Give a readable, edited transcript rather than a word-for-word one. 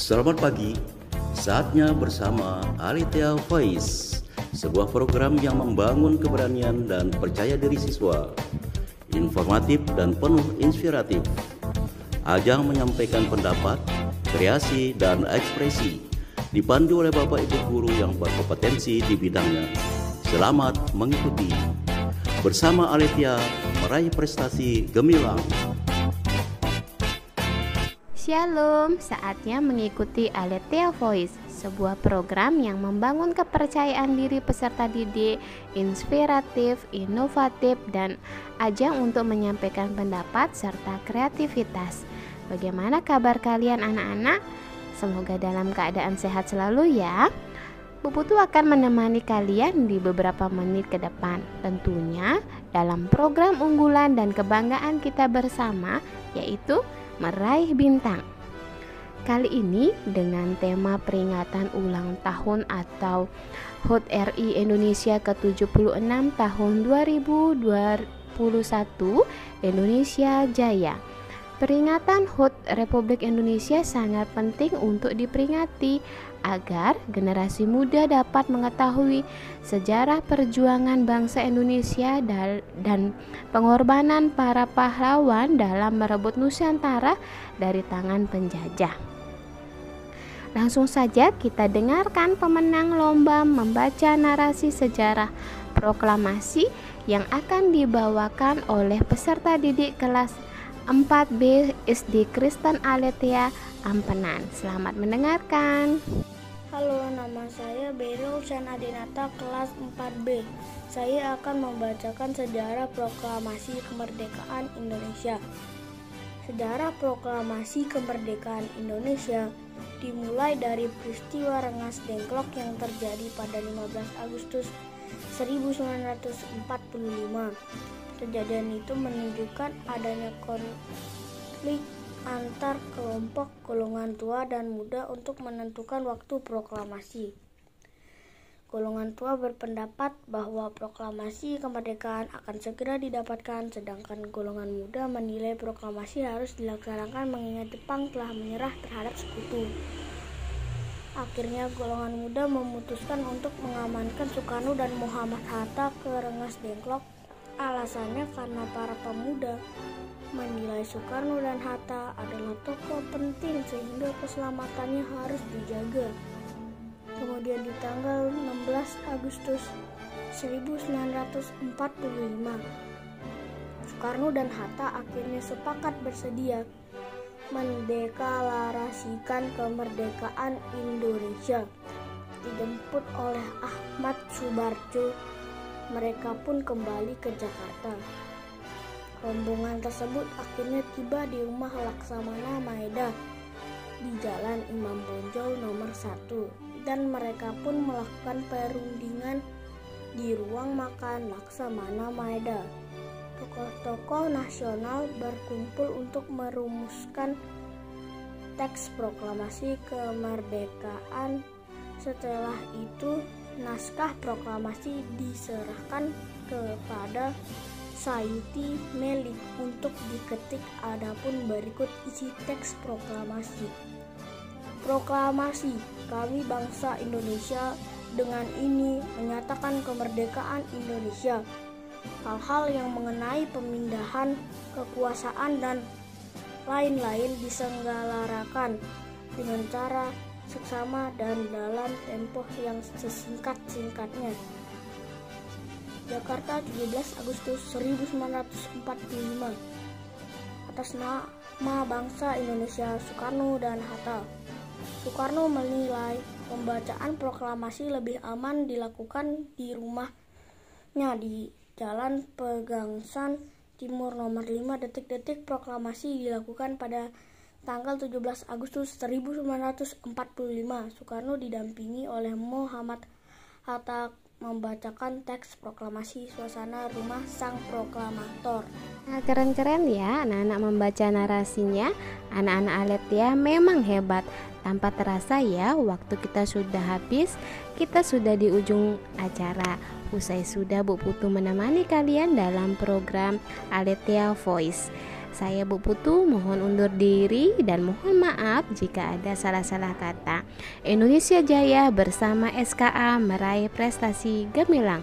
Selamat pagi, saatnya bersama Alethea Voice, sebuah program yang membangun keberanian dan percaya diri siswa, informatif dan penuh inspiratif. Ajang menyampaikan pendapat, kreasi, dan ekspresi, dipandu oleh Bapak Ibu Guru yang berkompetensi di bidangnya. Selamat mengikuti. Bersama Alethea, meraih prestasi gemilang. Shalom, saatnya mengikuti Alethea Voice, sebuah program yang membangun kepercayaan diri peserta didik, inspiratif, inovatif, dan ajang untuk menyampaikan pendapat serta kreativitas. Bagaimana kabar kalian anak-anak? Semoga dalam keadaan sehat selalu ya. Bu Putu akan menemani kalian di beberapa menit ke depan, tentunya dalam program unggulan dan kebanggaan kita bersama, yaitu Meraih Bintang. Kali ini dengan tema peringatan ulang tahun atau HUT RI Indonesia ke-76 tahun 2021 Indonesia Jaya. Peringatan HUT Republik Indonesia sangat penting untuk diperingati agar generasi muda dapat mengetahui sejarah perjuangan bangsa Indonesia dan pengorbanan para pahlawan dalam merebut Nusantara dari tangan penjajah. Langsung saja kita dengarkan pemenang lomba membaca narasi sejarah proklamasi yang akan dibawakan oleh peserta didik kelas 4B SD Kristen Alethea Ampenan. Selamat mendengarkan. Halo, nama saya Beril Chanadinata kelas 4B. Saya akan membacakan sejarah proklamasi kemerdekaan Indonesia. Sejarah proklamasi kemerdekaan Indonesia dimulai dari peristiwa Rengas Dengklok yang terjadi pada 15 Agustus 1945. Kejadian itu menunjukkan adanya konflik antar kelompok golongan tua dan muda untuk menentukan waktu proklamasi. Golongan tua berpendapat bahwa proklamasi kemerdekaan akan segera didapatkan, sedangkan golongan muda menilai proklamasi harus dilaksanakan mengingat Jepang telah menyerah terhadap sekutu. Akhirnya golongan muda memutuskan untuk mengamankan Soekarno dan Muhammad Hatta ke Rengas Dengklok. Alasannya karena para pemuda menilai Soekarno dan Hatta adalah tokoh penting sehingga keselamatannya harus dijaga. Kemudian di tanggal 16 Agustus 1945, Soekarno dan Hatta akhirnya sepakat bersedia mendeklarasikan kemerdekaan Indonesia. Dijemput oleh Ahmad Subarjo, mereka pun kembali ke Jakarta. Rombongan tersebut akhirnya tiba di rumah Laksamana Maeda di Jalan Imam Bonjol nomor 1 dan mereka pun melakukan perundingan di ruang makan Laksamana Maeda. Tokoh-tokoh nasional berkumpul untuk merumuskan teks proklamasi kemerdekaan. Setelah itu naskah proklamasi diserahkan kepada Sayuti Melik untuk diketik. Adapun berikut isi teks proklamasi. Proklamasi, kami bangsa Indonesia dengan ini menyatakan kemerdekaan Indonesia. Hal-hal yang mengenai pemindahan kekuasaan dan lain-lain diselenggarakan dengan cara seksama dan dalam tempo yang sesingkat-singkatnya. Jakarta, 17 Agustus 1945. Atas nama bangsa Indonesia, Soekarno dan Hatta. Soekarno menilai pembacaan proklamasi lebih aman dilakukan di rumahnya di Jalan Pegangsan Timur nomor 5. Detik-detik proklamasi dilakukan pada tanggal 17 Agustus 1945. Soekarno didampingi oleh Muhammad Hatta membacakan teks proklamasi. Suasana rumah sang proklamator. Nah, keren-keren ya anak-anak membaca narasinya. Anak-anak Alethea memang hebat. Tanpa terasa ya, waktu kita sudah habis. Kita sudah di ujung acara. Usai sudah Bu Putu menemani kalian dalam program Alethea Voice. Saya Bu Putu mohon undur diri dan mohon maaf jika ada salah-salah kata. Indonesia Jaya bersama SKA meraih prestasi gemilang.